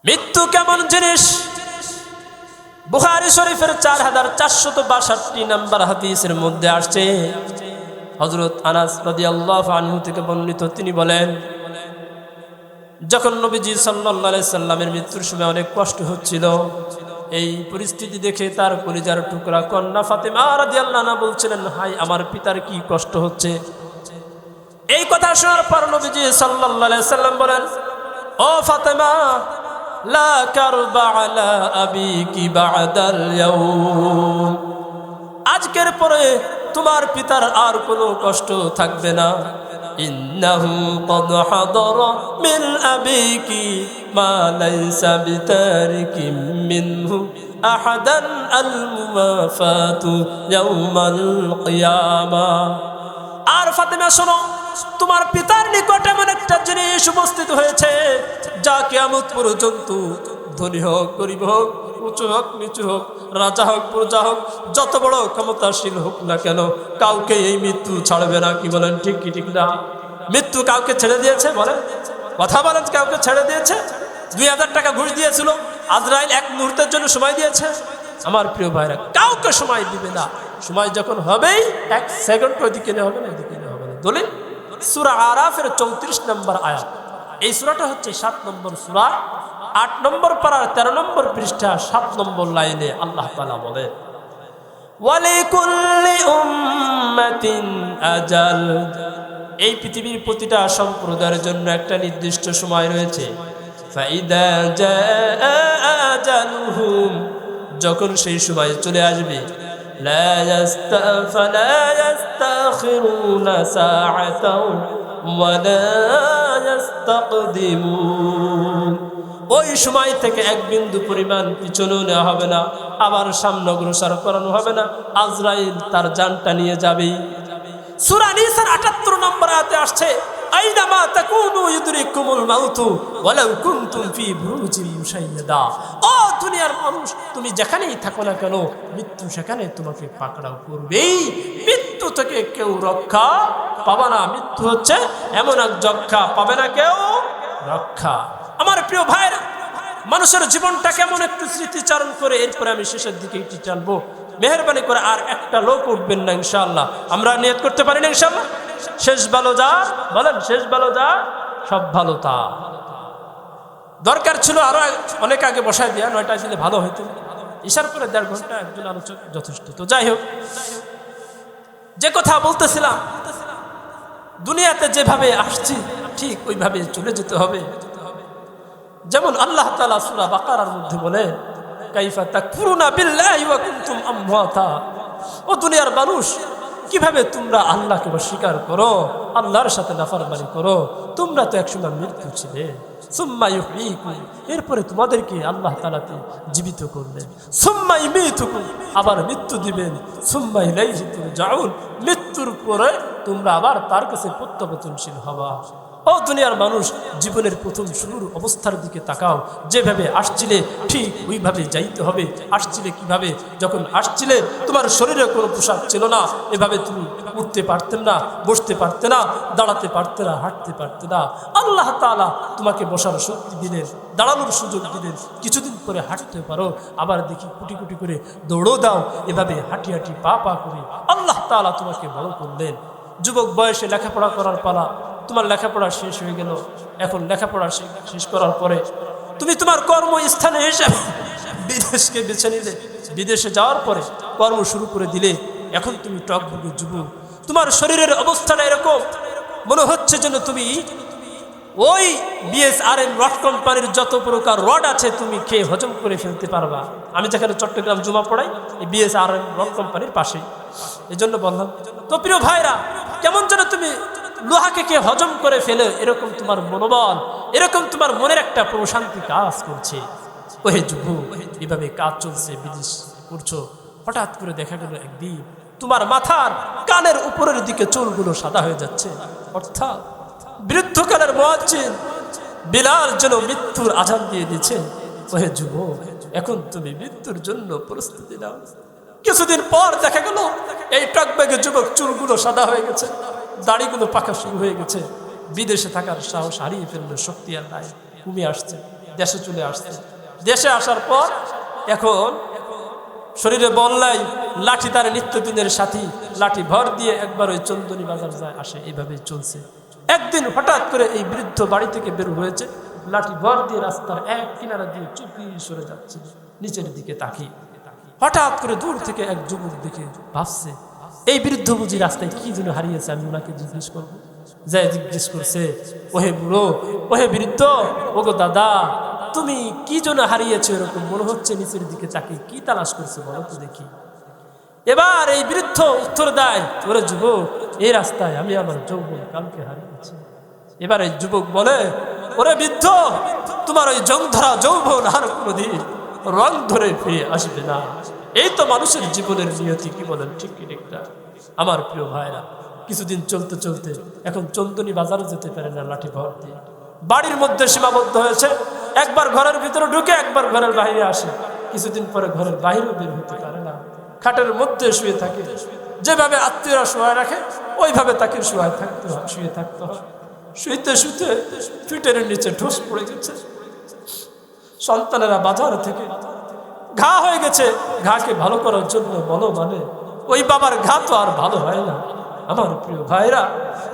মৃত্যু কেমন জিনিস? বুখারী শরীফের 4462 নম্বর হাদিসের মধ্যে আসছে, হযরত আনাস রাদিয়াল্লাহু আনহু থেকে বর্ণিত, তিনি বলেন, যখন নবীজি সাল্লাল্লাহু আলাইহি সাল্লামের মৃত্যুর সময় অনেক কষ্ট হচ্ছিল, এই পরিস্থিতি দেখে তার কলিজার টুকরা কন্যা ফাতেমা রাদিয়াল্লাহু আনহা বলছিলেন, হায় আমার পিতার কি কষ্ট হচ্ছে। এই কথা শোনার পর নবীজি সাল্লাল্লাহু আলাইহি সাল্লাম বলেন, ও ফাতেমা, লা কারবা আলা আবিকি বা'দাল ইয়াউম, আজকের পরে তোমার পিতার আর কোনো কষ্ট থাকবে না। ইন্নাহু ক্বাদ হাদারা মিন আবিকি মা লাইসা বিতারিকিম মিনহু আহাদান আল মুওয়াফাতু ইয়াউমাল কিয়ামা। আর ফাতেমা শোনো, তোমার পিতার নিকট এমন একটা জিনিস উপস্থিত হয়েছে যা কিয়ামত পর্যন্ত, ধনী হোক গরিব হোক, উঁচু হোক নিচু হোক, রাজা হোক প্রজা হোক, যত বড় ক্ষমতাশীল হোক না কেন, কাউকে এই মৃত্যু ছাড়বে না। কি বলেন, ঠিক কি ঠিক না? মৃত্যু কাউকে ছেড়ে দিয়েছে? বলেন, কথা বলেন, কাউকে ছেড়ে দিয়েছে? 2000 টাকা ঘুষ দিয়েছিল, আজরাইল এক মুহূর্তের জন্য সময় দিয়েছে? আমার প্রিয় ভাইরা, কাউকে সময় দিবে না। সময় যখন হবেই, 1 সেকেন্ড ওইদিকে নেওয়া হবে না, এদিকে নেওয়া হবে না। দলিল সূরা আরাফের 34 নম্বর আয়াত। এই সূরাটা হচ্ছে 7 নম্বর সূরা, 8 নম্বর পারার 13 নম্বর পৃষ্ঠা 7 নম্বর লাইনে আল্লাহ তাআলা বলেন, ওয়ালিকুল্লি উম্মাতিন আজাল, এই পৃথিবীর প্রতিটা সম্প্রদায়ের জন্য একটা নির্দিষ্ট সময় রয়েছে। ফাইদা জাআ আজালুহুম, যখন সেই সময় চলে আসবে, লা ইস্তাখিরুনা সাআতাও ওয়া লা ইস্তাকদিমুন, ওই সময় থেকে এক বিন্দু পরিমাণ পিছনেও নেওয়া হবে না, আবার সামনে অগ্রসর করানো হবে না। আজরাইল তার জানটা নিয়ে যাবেই। সূরা নিসার 78 নম্বর আয়াতে আসছে, আইনামা তাকুনু ইউদরিকুমুল মাউতু ওয়ালাউ কুনতুম ফি বুরুজিন মুশাইয়াদা, ও দুনিয়ার মানুষ, তুমি যেখানেই থাকো না কেন, মৃত্যু সেখানে তোমাকে পাকড়াও করবেই। মৃত্যু থেকে কেউ রক্ষা পাবে না। মৃত্যু হচ্ছে এমন এক যক্ষা, পাবে না কেউ রক্ষা। আমার প্রিয় ভাইরা, মানুষের জীবনটা কেমন একটু স্মৃতিচারণ করে এরপরে আমি শেষের দিকে একটু টানবো। মেহরবানি করে আর একটা লোক উঠবেন না ইনশাআল্লাহ। আমরা নিয়ত করতে পারি না ইনশাআল্লাহ? শেষ ভালো যা, বলেন, শেষ ভালো যা, সব ভালো তা। দরকার ছিল আরো অনেক আগে বসায় দেওয়া, 9টায় দিলে ভালো হইতো। ইশার করে 1.5 ঘন্টা একজন আলোচক যথেষ্ট। তো যাই হোক, যে কথা বলতেছিলাম, দুনিয়াতে যেভাবে আসছি ঠিক ওইভাবে চলে যেতে হবে। যেমন আল্লাহ তাআলা সূরা বাকারার মধ্যে বলে, কাইফা তাকফুরুনা বিল্লাহি ওয়া কুনতুম আমওয়াতা, ও দুনিয়ার মানুষ, কিভাবে তোমরা আল্লাহকে অস্বীকার করো, আল্লাহর সাথে নাফরমানি করো, তোমরা তো একসময় মৃত্যু ছিলে। সুম্মা ইউহয়িকুম, এরপরে তোমাদেরকে আল্লাহ তাআলা জীবিত করলেন। সুম্মা ইউমীতুকুম, আবার মৃত্যু দিবেন। সুম্মা ইলাইহি তুরজাউন, মৃত্যুর পরে তোমরা আবার তার কাছে প্রত্যাবর্তনশীল হবা। ও দুনিয়ার মানুষ, জীবনের প্রথম শুরুর অবস্থার দিকে তাকাও। যেভাবে আসছিলে ঠিক ওইভাবে যাইতে হবে। আসছিলে কিভাবে? যখন আসছিলে তোমার শরীরে কোনো পোশাক ছিল না, এভাবে তুমি উঠতে পারতে না, বসতে পারতে না, দাঁড়াতে পারতে না, হাঁটতে পারতে না। আল্লাহ তাআলা তোমাকে বসার শক্তি দিলেন, দাঁড়ানোর সুযোগ দিলেন। কিছুদিন পরে হাঁটতে পারো, আবার দেখি কুটি কুটি করে দৌড়ও দাও। এভাবে হাঁটি হাঁটি পা পা করে আল্লাহ তাআলা তোমাকে বড় করলেন। যুবক বয়সে লেখাপড়া করার পালা, তোমার লেখাপড়া শেষ হয়ে গেল। এখন লেখাপড়া শেষ করার পরে তুমি তোমার কর্মস্থানে হিসেবে বিদেশকে বেছে নিলে। বিদেশে যাওয়ার পরে কর্ম শুরু করে দিলে। এখন তুমি টকবগে যুবক, তোমার শরীরের অবস্থাটা এরকম, মনে হচ্ছে যেন তুমি ওই বিএসআরএম রড কোম্পানির যত প্রকার রড আছে তুমি খেয়ে হজম করে ফেলতে পারবা। আমি যেখানে চট্টগ্রাম জুমা পড়াই, এই বিএসআরএম রড কোম্পানির পাশেই, এই জন্য বললাম। তো প্রিয় ভাইরা, কেমন যেন তুমি লোহাকে কে হজম করে ফেলে, এরকম তোমার মনোবল, এরকম তোমার মনের একটা প্রশান্তি কাজ করছে। ওহে যুবক, এভাবে কাজ চলছে, বিদেশ করছো, হঠাৎ করে দেখা গেল একদিন তোমার মাথার কানের উপরের দিকে চুলগুলো সাদা হয়ে যাচ্ছে। অর্থাৎ বৃদ্ধকালের মুয়াজ্জিন বিলাল যেন মৃত্যুর আযান দিয়ে দিচ্ছে। ওহে যুবক, এখন তুমি মৃত্যুর জন্য প্রস্তুতি নাও। কিছুদিন পর দেখা গেল এই টকবগে যুবক চুলগুলো সাদা হয়ে গেছে, দাড়িগুলো পাকা শুরু হয়ে গেছে। বিদেশে থাকার সাহস হারিয়ে ফেললো, শক্তি আর নাই, কমে আসছে। দেশে চলে আসছে। দেশে আসার পর এখন শরীরে বললাই লাঠি তার নিত্যদিনের সাথী, লাঠি ভর দিয়ে একবার ওই চন্দনী বাজার যায় আসে, এইভাবেই চলছে। একদিন হঠাৎ করে এই বৃদ্ধ বাড়ি থেকে বের হয়েছে, লাঠি ভর দিয়ে রাস্তার এক কিনারা দিয়ে চুপি সরে যাচ্ছে, নিচের দিকে তাকিয়ে। হঠাৎ করে দূর থেকে এক যুবক দেখে ভাবছে এই বৃদ্ধ বুঝি রাস্তায় কি যেন হারিয়েছে, আমি ওনাকে জিজ্ঞেস করবো। যাই জিজ্ঞেস করছে, ওহে বুড়ো, ওহে বৃদ্ধ, ওগো দাদা, তুমি কি জন্য হারিয়েছো? এরকম মনে হচ্ছে নিচের দিকে তাকিয়ে কি তালাশ করছে বলো তো দেখি। এবার এই বৃদ্ধ উত্তর দেয়, ওরে যুবক, এই রাস্তায় আমি আমার যৌবন কালকে হারিয়েছি। এবার এই যুবক বলে, ওরে বৃদ্ধ, তোমার ওই জং ধরা যৌবন আর কোনোদিন রং ধরে ফিরে আসবে না। এই তো মানুষের জীবনের নিয়তি, কি বলেন ঠিক কি ঠিক না? আমার প্রিয় ভাইরা, কিছুদিন চলতে চলতে এখন চন্দনী বাজারও যেতে পারে না লাঠি ভর দিয়ে, বাড়ির মধ্যে সীমাবদ্ধ হয়েছে। একবার ঘরের ভিতরে ঢুকে একবার ঘরের বাইরে আসে, কিছুদিন পরে ঘরের বাইরেও বের হতে পারে না, খাটের মধ্যে শুয়ে থাকে। যেভাবে আত্মীয়রা শোয়া রাখে ওইভাবে তাকে শুয়ে থাকতে হয়। শুইতে শুইতে ফিটের নিচে ঠোস পড়ে গেছে। সন্তানেরা বাজার থেকে ঘা হয়ে গেছে, ঘাকে ভালো করার জন্য বলো মানে ওই বাবার ঘা তো আর ভালো হয় না। আমার প্রিয় ভাইরা,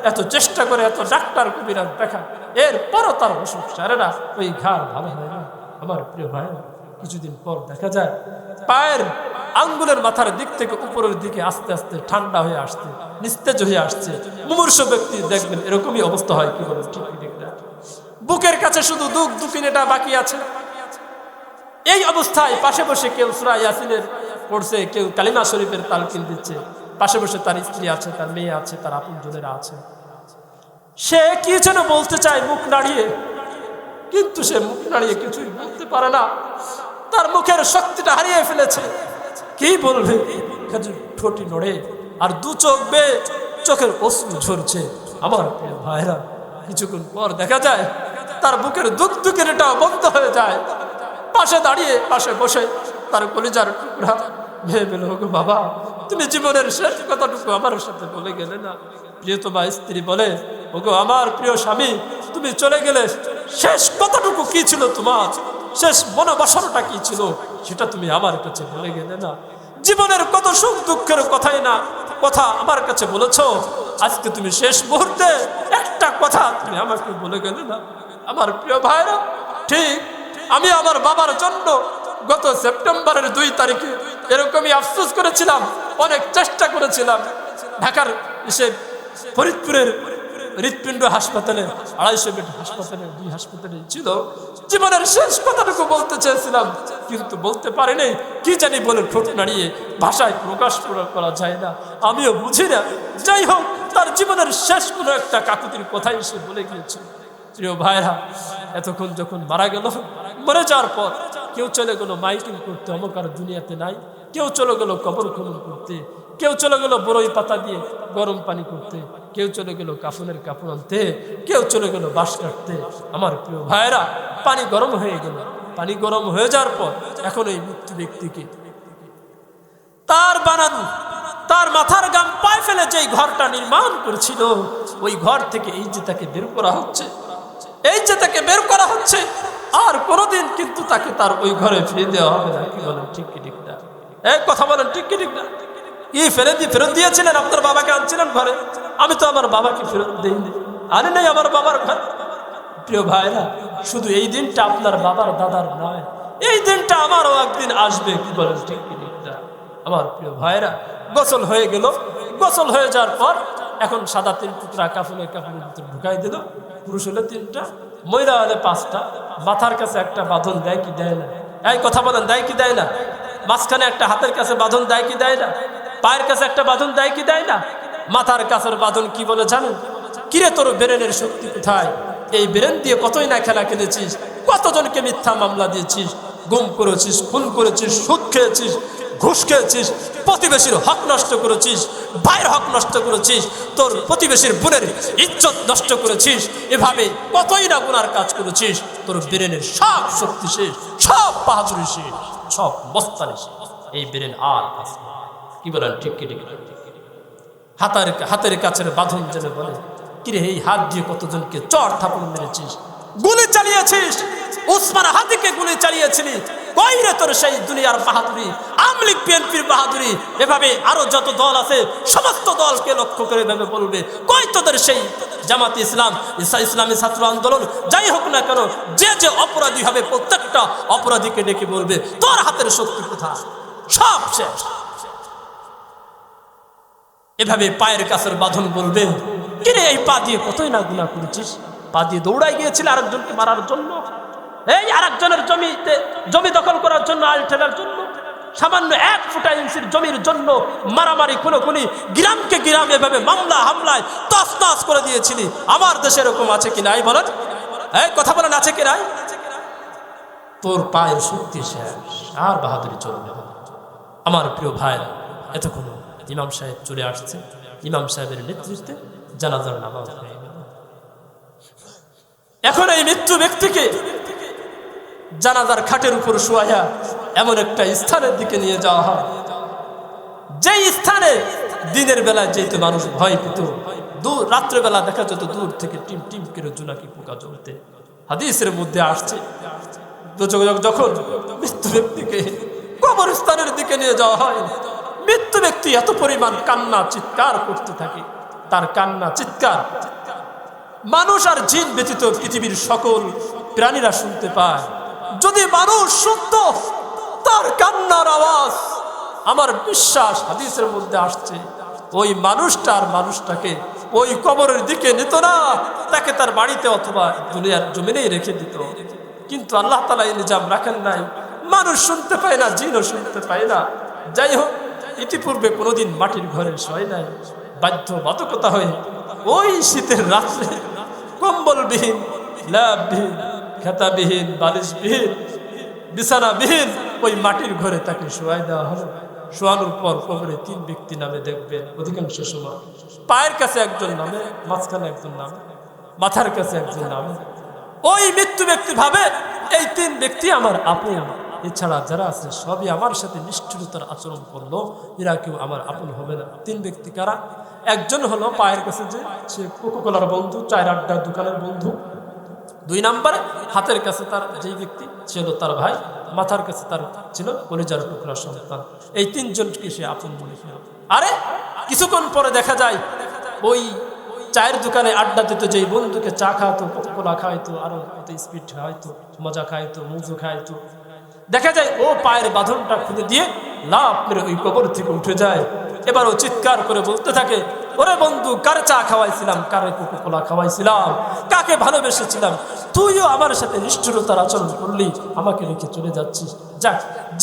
এত চেষ্টা করে এত ডাক্তার কবিরাজ দেখা, এরপরও তার অসুখ সারে না, ওই ঘা ভালো হয় না। আমার প্রিয় ভাইরা, কিছুদিন পর দেখা যায় পায়ের আঙ্গুলের মাথার দিক থেকে উপরের দিকে আস্তে আস্তে ঠান্ডা হয়ে আসছে, নিস্তেজ হয়ে আসছে। মুমূর্ষ ব্যক্তি দেখবেন এরকমই অবস্থা হয়, কি বলেন ঠিক ঠিক না? বুকের কাছে শুধু দুকিনেটা বাকি আছে। এই অবস্থায় পাশে বসে কেউ সূরা ইয়াসিনের পড়ছে, কেউ কালিমা শরীফের তালকিন দিচ্ছে, পাশে বসে তার স্ত্রী আছে, তার মেয়ে আছে, তার আপনজনেরা আছে। সে কি যেন বলতে চায় মুখ নাড়িয়ে, কিন্তু সে মুখ নাড়িয়ে কিছুই বলতে পারে না, তার মুখের শক্তিটা হারিয়ে ফেলেছে। কি বলবে? ঠোঁটি নড়ে আর দু চোখ বেয়ে চোখের অশ্রু ঝরছে। আমার প্রিয় ভাইরা, কিছুক্ষণ পর দেখা যায় তার বুকের দুঃখেরটা বন্ধ হয়ে যায়। পাশে দাঁড়িয়ে পাশে বসে তার কলিজার টুকরা ভেবে পেল, গো বাবা, তুমি জীবনের শেষ কথাটুকু আমার সাথে বলে গেলে না। প্রিয়তমা স্ত্রী বলে, ওগো আমার প্রিয় স্বামী, তুমি চলে গেলে শেষ কথাটুকু কি ছিল, তোমার শেষ মনোবাসনাটা কি ছিল, সেটা তুমি আমার কাছে বলে গেলে না। জীবনের কত সুখ দুঃখের কথাই না কথা আমার কাছে বলেছ, আজকে তুমি শেষ মুহূর্তে একটা কথা তুমি আমাকে বলে গেলে না। আমার প্রিয় ভাইরা, ঠিক আমি আমার বাবার জন্য গত সেপ্টেম্বরের 2 তারিখে এরকমই আফসোস করেছিলাম, অনেক চেষ্টা করেছিলাম। ঢাকার এসে ফরিদপুরের হৃৎপিণ্ড হাসপাতালে 250 বেড হাসপাতালে 2 হাসপাতালে ছিল, জীবনের শেষ কথাটুকু বলতে চেয়েছিলাম, কিন্তু বলতে পারিনি। কি জানি বলে ঠোঁট নাড়িয়ে ভাষায় প্রকাশ করা যায় না, আমিও বুঝি না। যাই হোক, তার জীবনের শেষ কোনো একটা কাকুতির কথাই সে বলে গিয়েছিল। প্রিয় ভাইরা, এতক্ষণ যখন মারা গেল, মরে যাওয়ার পর কেউ চলে গেল মাইকিং করতে, অমুক আর দুনিয়াতে নাই। কেউ চলে গেল কবর খনন করতে, কেউ চলে গেল বড়ই পাতা দিয়ে গরম পানি করতে, কেউ চলে গেল কাফনের কাপড় আনতে, কেউ চলে গেল বাঁশ কাটতে। আমার প্রিয় ভাইরা, পানি গরম হয়ে গেল। পানি গরম হয়ে যাওয়ার পর এখন এই মৃত্যু ব্যক্তিকে তার বানানো, তার মাথার গাম পায়ে ফেলে যেই ঘরটা নির্মাণ করেছিল, ওই ঘর থেকে এই যে তাকে বের করা হচ্ছে, এই যে তাকে বের করা হচ্ছে, আর কোনোদিন কিন্তু তাকে তার ওই ঘরে ফিরে দেওয়া হবে না। কি বলেন ঠিক কি ঠিক না? এক কথা বলেন ঠিক কি ঠিক না? কি ফেরত দিয়েছিলেন? আপনার বাবাকে আনছিলেন ঘরে? আমি তো আমার বাবাকে ফেরত দিইনি, আরে নাই আমার বাবার ঘর। প্রিয় ভাইরা, শুধু এই দিনটা আপনার বাবার দাদার নয়, এই দিনটা আমারও একদিন আসবে। কি বলেন ঠিক কি ঠিক না? আমার প্রিয় ভাইরা, গোসল হয়ে গেল। গোসল হয়ে যাওয়ার পর এখন সাদা 3 টুকরা কাফনের ভিতরে ঢুকাই দিল। পুরুষ হলে 3টা, মহিলা হলে 5টা। মাথার কাছে একটা বাঁধন দেয় কি দেয় না? এই কথা বলেন, দেয় কি দেয় না? মাঝখানে একটা হাতের কাছে বাঁধন দেয় কি দেয় না? পায়ের কাছে একটা বাঁধন দেয় কি দেয় না? মাথার কাছের বাঁধন কি বলে জানেন? কিরে, তোর ব্রেনের শক্তি কোথায়? এই ব্রেন দিয়ে কতই না খেলা খেলেছিস, কতজনকে মিথ্যা মামলা দিয়েছিস, গুম করেছিস, খুন করেছিস, সুদ খেয়েছিস, ঘুষ খেয়েছিস, প্রতিবেশীর হক নষ্ট করেছিস, ভাইয়ের হক নষ্ট করেছিস, তোর প্রতিবেশীর বোনের ইজ্জত নষ্ট করেছিস, এভাবে কতই না গুনার কাজ করেছিস। তোর ব্রেনের সব শক্তি শেষ, সব বাহাদুরি শেষ, সব মস্তানি শেষ। এই ব্রেন আর আছে। কি বলেন ঠিক কি ঠিক? হাতের কাছের বাঁধন যেন বলে, কিরে এই হাত দিয়ে কতজনকে চড় থাপড় মেরেছিস, গুলি চালিয়েছিস, উসমান হাদিকে গুলি চালিয়েছিলি, কই রে তোর সেই দুনিয়ার বাহাদুরি, আওয়ামী লীগ বিএনপির বাহাদুরি? এভাবে আরো যত দল আছে সমস্ত দলকে লক্ষ্য করে ভেবে বলবে, কই তোদের সেই জামাতে ইসলাম, ইসলামী ছাত্র আন্দোলন, যাই হোক না কেন, যে যে অপরাধী হবে প্রত্যেকটা অপরাধীকে ডেকে বলবে তোর হাতের শক্তি কোথায়, সব শেষ। এভাবে পায়ের কাছের বাঁধন বলবে, কিরে এই পা দিয়ে কতই না গুনাহ করেছিস, পা দিয়ে দৌড়াই গিয়েছিল আরেকজনকে মারার জন্য, এই আরেকজনের জমি দখল করার জন্য, আল ঠেলার জন্য, সামান্য 1 ফুটা ইঞ্চির জমির জন্য মারামারি খুনোখুনি, গ্রামকে গ্রাম এভাবে মামলা হামলায় তছনছ করে দিয়েছিলি। আমার দেশে এরকম আছে কি নাই বলেন? এই কথা বলেন, আছে কি নাই? তোর পায়ের শক্তি শেষ, আর বাহাদুরি চলবে না। আমার প্রিয় ভাইরা, এতক্ষণ ইমাম সাহেব চলে আসছে, ইমাম সাহেবের নেতৃত্বে জানাজার নামাজ হয়ে গেল। এখন এই মৃত্যু ব্যক্তিকে জানাজার খাটের উপর শোয়া এমন একটা স্থানের দিকে নিয়ে যাওয়া হয়, যেই স্থানে দিনের বেলায় যেহেতু মানুষ ভয় পেত, দূর রাত্রেবেলা দেখা যেত দূর থেকে টিম টিম করে জোনাকি পোকা জ্বলতে। হাদিসের মধ্যে আসছে, যখন মৃত্যু ব্যক্তিকে কবরস্থানের দিকে নিয়ে যাওয়া হয়, মৃত্যু ব্যক্তি এত পরিমাণ কান্না চিৎকার করতে থাকে, তার কান্না চিৎকার মানুষ আর জিন ব্যতীত পৃথিবীর সকল প্রাণীরা শুনতে পায়। যদি মানুষ শুনত তার কান্নার আওয়াজ, আমার বিশ্বাস হাদিসের মধ্যে আসছে, ওই মানুষটাকে ওই কবরের দিকে নিত না, তাকে তার বাড়িতে অথবা দুনিয়ার জমিনেই রেখে দিত। কিন্তু আল্লাহ তাআলা এই নিজাম রাখেন নাই, মানুষ শুনতে পায় না, জিনও শুনতে পায় না। যাই হোক, ইতিপূর্বে কোনোদিন মাটির ঘরে শোয় নাই, বাধ্যবাধকতা হয়ে ওই শীতের রাত্রে কম্বলবিহীন, ল্যাববিহীন, খেতাবিহীন, বালিশবিহীন, বিছানাবিহীন ওই মাটির ঘরে তাকে শোয়াই দেওয়া হলো। শোয়ানোর পর কবরে 3 ব্যক্তি নামে দেখবেন, অধিকাংশ সময় পায়ের কাছে একজন নামে, মাঝখানে একজন নামে, মাথার কাছে একজন নামে। ওই মৃত্যু ব্যক্তি ভাবে এই 3 ব্যক্তি আমার আপন, এছাড়া যারা আছে সবই আমার সাথে নিষ্ঠুরতার আচরণ করলো, এরা কেউ আমার আপন হবে না। 3 ব্যক্তি কারা? একজন হলো পায়ের কাছে যে সে কোকোকোলার বন্ধু, চায়ের আড্ডার দোকানের বন্ধু। 2 নম্বরে হাতের কাছে তার যেই ব্যক্তি ছিল তার ভাই, মাথার কাছে তার ছিল কলিজার টুকরা সন্তান। এই 3 জনকে সে আপন মনে করে। আরে কিছুক্ষণ পরে দেখা যায় ওই চায়ের দোকানে আড্ডা দিত যেই বন্ধুকে চা খাওয়াতো, কোকোকোলা খাওয়াইতো, আরো স্পিড খাওয়াইতো, মজা খাইতো, মুজু খাইতো, দেখা যায় ও পায়ের বাঁধনটা খুলে দিয়ে লাফ মেরে ওই কবর থেকে উঠে যায়। এবার ও চিৎকার করে বলতে থাকে, ওরে বন্ধু, কারে চা খাওয়াইছিলাম, কারে কোকোকোলা খাওয়াইছিলাম, কাকে ভালোবেসেছিলাম, তুইও আমার সাথে নিষ্ঠুরতার আচরণ করলি, আমাকে রেখে চলে যাচ্ছিস। যা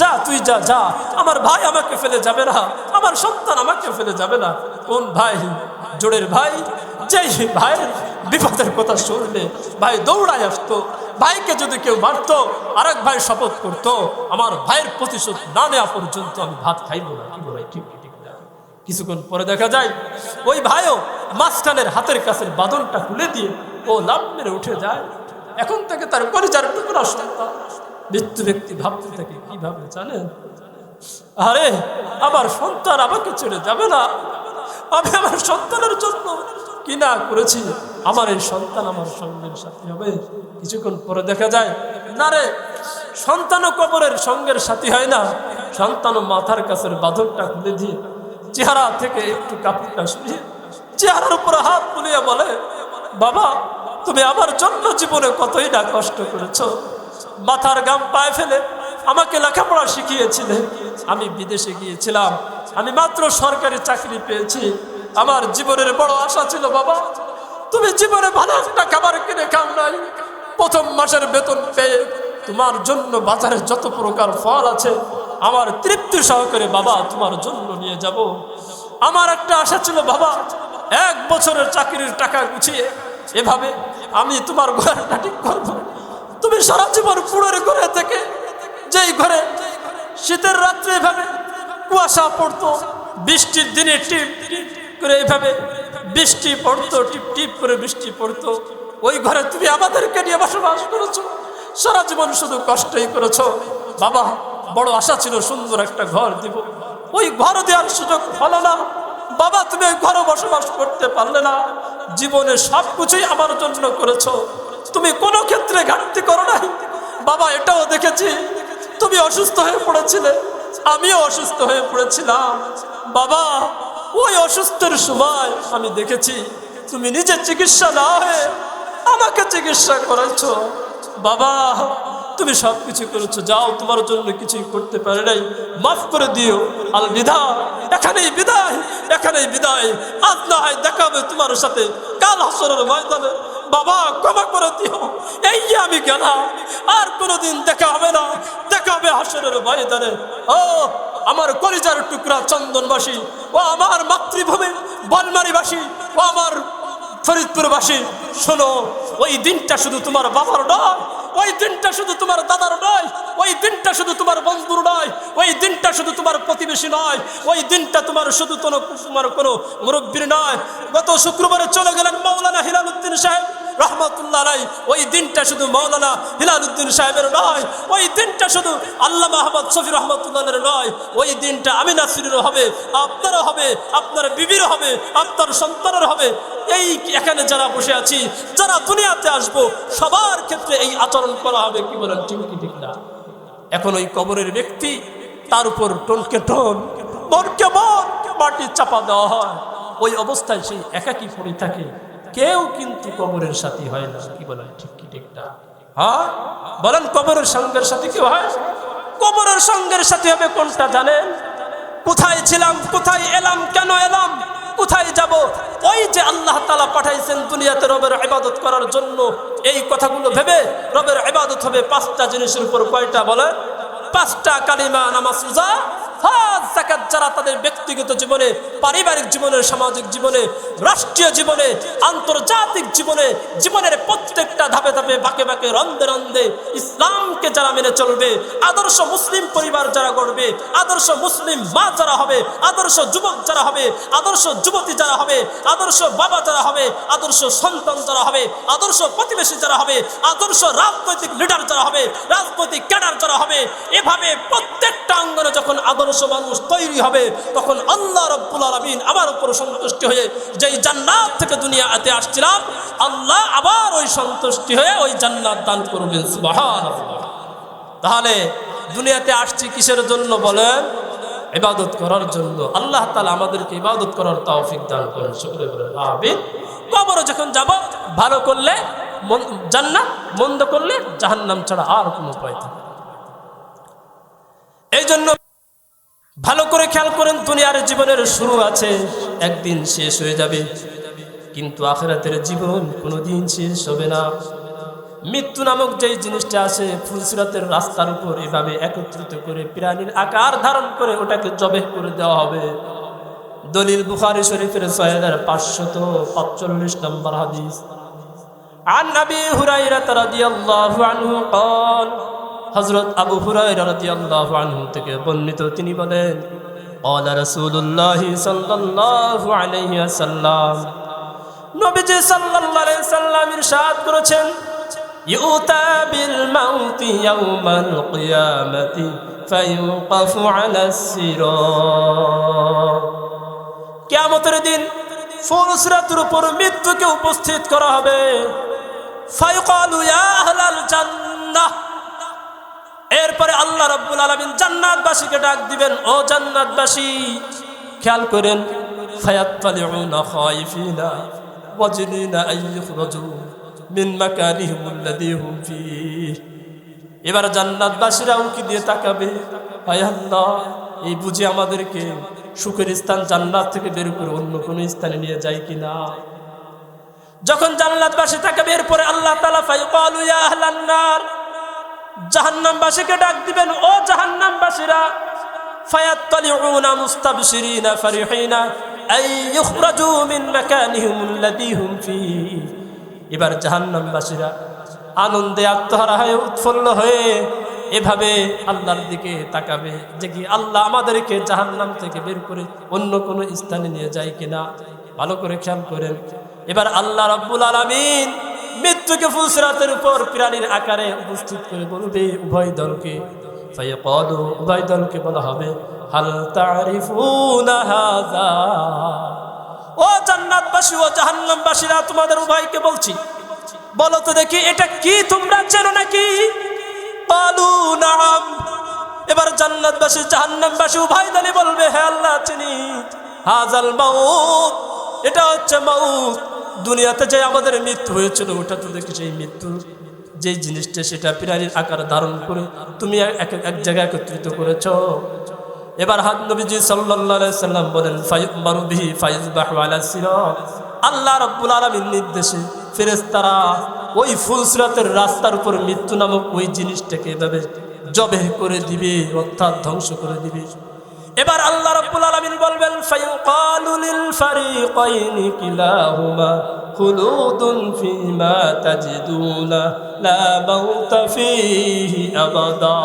যা, তুই যা যা, আমার ভাই আমাকে ফেলে যাবে না, আমার সন্তান আমাকে ফেলে যাবে না। কোন ভাই? জোড়ের ভাই। যেই ভাইয়ের বিপদের কথা শুনলে ভাই দৌড়ায় আসতো, ভাইকে যদি কেউ মারতো আরেক ভাই শপথ করতো, আমার ভাইয়ের প্রতিশোধ না নেওয়া পর্যন্ত আমি ভাত খাইব না। কি বলে? ঠিক ঠিক না। কিছুক্ষণ পরে দেখা যায় ওই ভাইও মাঝখানের হাতের কাছের বাঁধনটা খুলে দিয়ে ও লাফ মেরে উঠে যায়। এখন থেকে তার কলিজার টুকরা সন্তান। মৃত্যু ব্যক্তি ভাবতে থাকে, কি ভাবে জানেন? আরে আমার সন্তান আমাকে ছেড়ে যাবে না, আমি আমার সন্তানের জন্য কি না করেছি, আমার এই সন্তান আমার সঙ্গের সাথী হবে। কিছুক্ষণ পরে দেখা যায় না রে, সন্তানও কবরের সঙ্গের সাথী হয় না। সন্তানও মাথার কাছের বাঁধনটা খুলে দিয়ে চেহারা থেকে একটু কাপড়টা সরিয়ে চেহারার উপরে হাত বুলিয়ে বলে, বাবা তুমি আমার জন্য জীবনে কতই না কষ্ট করেছো, মাথার গাম পায়ে ফেলে আমাকে লেখাপড়া শিখিয়েছিলে, আমি বিদেশে গিয়েছিলাম, আমি মাত্র সরকারি চাকরি পেয়েছি, আমার জীবনের বড় আশা ছিল বাবা, তুমি জীবনে ভালো একটা খাবার কিনে খাও নাই, প্রথম মাসের বেতন পেয়ে তোমার জন্য বাজারে যত প্রকার ফল আছে আমার তৃপ্তি সহকারে বাবা তোমার জন্য নিয়ে যাব। আমার একটা আশা ছিল বাবা, 1 বছরের চাকরির টাকা গুছিয়ে এভাবে আমি তোমার ঘরটা ঠিক করবো। তুমি সারা জীবন পুরোর ঘরে থেকে, যেই ঘরে শীতের রাত্রে এভাবে কুয়াশা পড়তো, বৃষ্টির দিনে টিপ টিপ করে এভাবে বৃষ্টি পড়তো, টিপ টিপ করে বৃষ্টি পড়তো, ওই ঘরে তুমি আমাদেরকে নিয়ে বসবাস করেছো, সারা জীবন শুধু কষ্টই করেছো বাবা। বড় আশা ছিল সুন্দর একটা ঘর দিব, ওই ঘর দেওয়ার সুযোগ হলো না বাবা, তুমি ওই ঘরে বসবাস করতে পারলে না, জীবনে সব কিছুই আমার জন্য করেছো, তুমি কোনো ক্ষেত্রে ঘাটতি করো নাই। বাবা এটাও দেখেছি তুমি অসুস্থ হয়ে পড়েছিলে, আমিও অসুস্থ হয়ে পড়েছিলাম। বাবা ওই অসুস্থের সময় আমি দেখেছি তুমি নিজে চিকিৎসা না হয়ে আমাকে চিকিৎসা করেছো। বাবা তুমি সবকিছু করেছো, যাও, তোমার জন্য কিছুই করতে পারে নাই, মাফ করে দিও। আল বিদা, এখানেই বিদায়, এখানেই বিদায়। আজ না হয় দেখা হবে তোমার সাথে কাল হাসরের ময়দানে। বাবা ক্ষমা করে দিও, এই যে আমি গেলাম, আর কোনোদিন দেখা হবে না, দেখা হবে হাসরের ময়দানে। ও আমার কলিজার টুকরা চন্দনবাসী, ও আমার মাতৃভূমি বনমারীবাসী, ও আমার ফরিদপুরবাসী, শোনো, ওই দিনটা শুধু তোমার বাবার নয়, ওই দিনটা শুধু তোমার দাদার নয়, ওই দিনটা শুধু তোমার বন্ধুর নয়, ওই দিনটা শুধু তোমার প্রতিবেশী নয়, ওই দিনটা তোমার শুধু তোমার কোনো মুরব্বীর নয়। গত শুক্রবারে চলে গেলেন মাওলানা হিলালউদ্দিন সাহেব রহমতুল্লাহ আলাইহি। ওই দিনটা শুধু মাওলানা হিলালউদ্দিন সাহেবের নয়, ওই দিনটা শুধু আল্লামা আহমদ শফি রহমতুল্লাহের নয়, ওই দিনটা আমি নাসিরেরও হবে, আপনারও হবে, আপনার বিবিরও হবে, আপনার সন্তানের হবে। এই এখানে যারা বসে আছি, যারা দুনিয়াতে আসবো, সবার ক্ষেত্রে এই আচরণ করা হবে। কি বলেন, ঠিক কি ঠিক না? এখন ওই কবরের ব্যক্তি, তার উপর টনকে টন, মনকে মন মাটি চাপা দেওয়া হয়। ওই অবস্থায় সেই একাকী পড়ে থাকে, কেউ কিন্তু কবরের সাথী হয় না। কি বলেন, ঠিক কি ঠিক না? হ্যাঁ বলেন, কবরের সঙ্গের সাথী কেউ হয়? কবরের সঙ্গের সাথী হবে কোনটা জানেন? কোথায় ছিলাম, কোথায় এলাম, কেন এলাম, কোথায় যাব? ওই যে আল্লাহ তাআলা পাঠাইছেন দুনিয়াতে রবের ইবাদত করার জন্য, এই কথাগুলো ভেবে রবের ইবাদত হবে পাঁচটা জিনিসের উপর। কয়টা বলে? পাঁচটা। কালিমা, নামাজ, রোজা, হজ, যাকাত। যারা তাদের ব্যক্তিগত জীবনে, পারিবারিক জীবনে, সামাজিক জীবনে, রাষ্ট্রীয় জীবনে, আন্তর্জাতিক জীবনে, জীবনের প্রত্যেকটা ধাপে ধাপে, বাঁকে বাঁকে, রন্দে রন্দে ইসলামকে যারা মেনে চলবে, আদর্শ মুসলিম পরিবার যারা গড়বে, আদর্শ মুসলিম মা যারা হবে, আদর্শ যুবক যারা হবে, আদর্শ যুবতী যারা হবে, আদর্শ বাবা যারা হবে, আদর্শ সন্তান যারা হবে, আদর্শ প্রতিবেশী যারা হবে, আদর্শ রাজনৈতিক লিডার যারা হবে, রাজনৈতিক ক্যাডার যারা হবে, এভাবে প্রত্যেকটা অঙ্গনে যখন আদর্শ মানুষ তৈরি হবে, তখন আল্লাহ রাব্বুল আলামিন আমার উপর সন্তুষ্টি হয়ে, যেই জান্নাত থেকে দুনিয়াতে আসছিলাম, আল্লাহ আবার ওই সন্তুষ্টি হয়ে ওই জান্নাত দান করবেন। সুবহানাল্লাহ। তাহলে দুনিয়াতে আসছি কিসের জন্য বলেন? ইবাদত করার জন্য। আল্লাহ তাআলা আমাদেরকে ইবাদত করার তৌফিক দান করেন, শুকর করেন, আমিন। কবরে যখন যাব, ভালো করলে জান্নাত, মন্দ করলে জাহান্নাম ছাড়া আর কোনো উপায় থাকে। এই জন্য ভালো করে খেয়াল করেন, দুনিয়ার জীবনের শুরু আছে, একদিন শেষ হয়ে যাবে, কিন্তু আখিরাতের জীবন কোনোদিন শেষ হবে না। মৃত্যু নামক যেই জিনিসটা আছে, ফুলসিরাতের রাস্তার উপর এভাবে একত্রিত করে প্রাণীর আকার ধারণ করে ওটাকে জবেহ করে দেওয়া হবে। দলিল বুখারী শরীফের 6545 নম্বর হাদিস। আন নবী হুরায়রা রাদিয়াল্লাহু আনহু قال, হযরত আবু হুরায়রা রাদিয়াল্লাহু আনহু থেকে বর্ণিত, তিনি বলেন, قال রাসূলুল্লাহ সাল্লাল্লাহু আলাইহি ওয়াসাল্লাম, নবীজি সাল্লাল্লাহু আলাইহি সাল্লাম ইরশাদ করেছেন, ইউতা বিল মাউতি ইয়াউমাল কিয়ামাতি ফায়ুকাফু আলাস সিরাত। কিয়ামতের দিন ফুলসিরাতের উপর মৃত্যুকে উপস্থিত করা হবে। ফায়ুকালু ইয়া আহলাল জান্নাহ, এরপরে আল্লাহ রাব্বুল আলামিন জান্নাতবাসীকে ডাক দিবেন, ও জান্নাতবাসী, খেয়াল করেন, ফায়াত্তালিউনা খায়ফিনা ওয়াজনিনা আইয়ুখরাজু মিন মাকানিহিম আল্লাযী হুম ফীহি। এবার জান্নাতবাসীরা উকি দিয়ে তাকাবে, হায় আল্লাহ, এই বুঝি আমাদেরকে সুখের স্থান জান্নাত থেকে বের করে অন্য কোন স্থানে নিয়ে যায় কিনা। যখন জান্নাতবাসী তাকাবে, এরপরে আল্লাহ তাআলা ফায়ুকালু ইয়া আহলান নার, জাহান্নামবাসীকে ডাক দিবেন, ও জাহান্নামবাসীরা, ফায়াত্তালিউনা মুস্তাবশিরিনা ফারিহিনা আইয়ুখরাজু মিন মাকানিহিম আল্লাযী হুম ফীহি। এবার জাহান্নামবাসীরা আনন্দে আত্মহারা হয়ে, উৎফুল্ল হয়ে এভাবে আল্লাহর দিকে তাকাবে যে কি আল্লাহ আমাদেরকে জাহান্নাম থেকে বের করে অন্য কোনো স্থানে নিয়ে যায় কিনা। ভালো করে খেয়াল করেন। এবার আল্লাহ রাব্বুল আলামিন মৃত্যুকে ফুলসিরাতের উপর প্রাণীর আকারে উপস্থিত করে বলবে উভয় দলকে, ফায়াকালু, উভয় দলকে বলা হবে, হাল তারিফুনা হাযা, ও জান্নাতবাসী ও জাহান্নামবাসীরা, তোমাদের উভয়কে বলছি, বলো তো দেখি এটা কি তোমরা চেনো নাকি? ক্বালু নাআম। এবার জান্নাতবাসী জাহান্নামবাসী উভয় দলই বলবে হে আল্লাহ চিনি। হাযাল মাউত, এটা হচ্ছে মাউত। দুনিয়াতে যে আমাদের মৃত্যু হয়েছিল ওটা তো দেখি সেই মৃত্যু, যেই জিনিসটা সেটা প্রাণীর আকার ধারণ করে তুমি এক জায়গায় একত্রিত করেছ। এবার নবীজি সাল্লাল্লাহু আলাইহি সাল্লাম বলেন ফায়ুমারু বিহি ফায়ুযবাহু আলা সিরাত। আল্লাহ রাব্বুল আলামিন নির্দেশে ফেরেশতারা ওই ফুলসিরাতের রাস্তার উপর মৃত্যু নামক ওই জিনিসটাকে এভাবে জবেহ করে দিবে, অর্থাৎ ধ্বংস করে দিবে। এবার আল্লাহ রাব্বুল আলামিন বলবেন ফায়ুকালু লিল ফারিকাইনি কিলাহুমা খুলুদুন ফিমা তাজিদুনা লা মাউতা ফিহি আবাদা।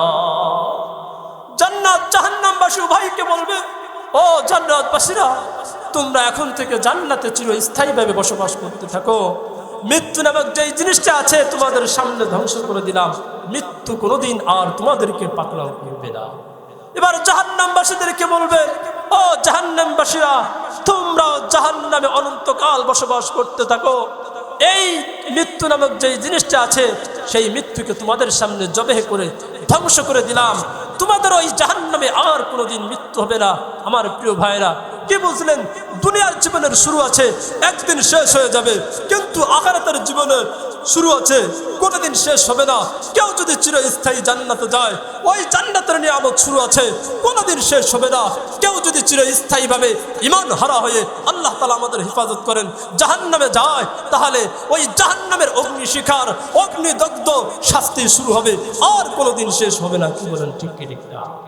জান্নাত জাহান্নামবাসী উভয়কে বলবে ও জান্নাতবাসীরা, তোমরা এখন থেকে জান্নাতে চিরস্থায়ীভাবে বসবাস করতে থাকো। মৃত্যু নামক যে জিনিসটা আছে তোমাদের সামনে ধ্বংস করে দিলাম, মৃত্যু কোনোদিন আর তোমাদেরকে পাকড়াও করবে না। এবার জাহান্নামবাসীদেরকে বলবে ও জাহান্নামবাসীরা, তোমরা জাহান্নামে অনন্তকাল বসবাস করতে থাকো। এই মৃত্যু নামক যে জিনিসটা আছে সেই মৃত্যুকে তোমাদের সামনে জবেহ করে ধ্বংস করে দিলাম, তোমাদের ওই জাহান্নামে আর কোনোদিন মৃত্যু হবে না। আমার প্রিয় ভাইরা, কি বুঝলেন? দুনিয়ার জীবনের শুরু আছে, একদিন শেষ হয়ে যাবে, কিন্তু আখিরাতের জীবনের শুরু আছে, কোনোদিন শেষ হবে না। কেউ যদি চিরস্থায়ী জান্নাতে যায়, ওই জান্নাতের নিয়ামত শুরু আছে, কোনোদিন শেষ হবে না। কেউ যদি চিরস্থায়ীভাবে ঈমান হারা হয়ে, আল্লাহ তাআলা আমাদের হেফাজত করেন, জাহান্নামে যায়, তাহলে ওই জাহান্নামের অগ্নিশিখার অগ্নিদগ্ধ শাস্তি শুরু হবে, আর কোনোদিন শেষ হবে না। কি বলেন? ঠিক কি ঠিক না?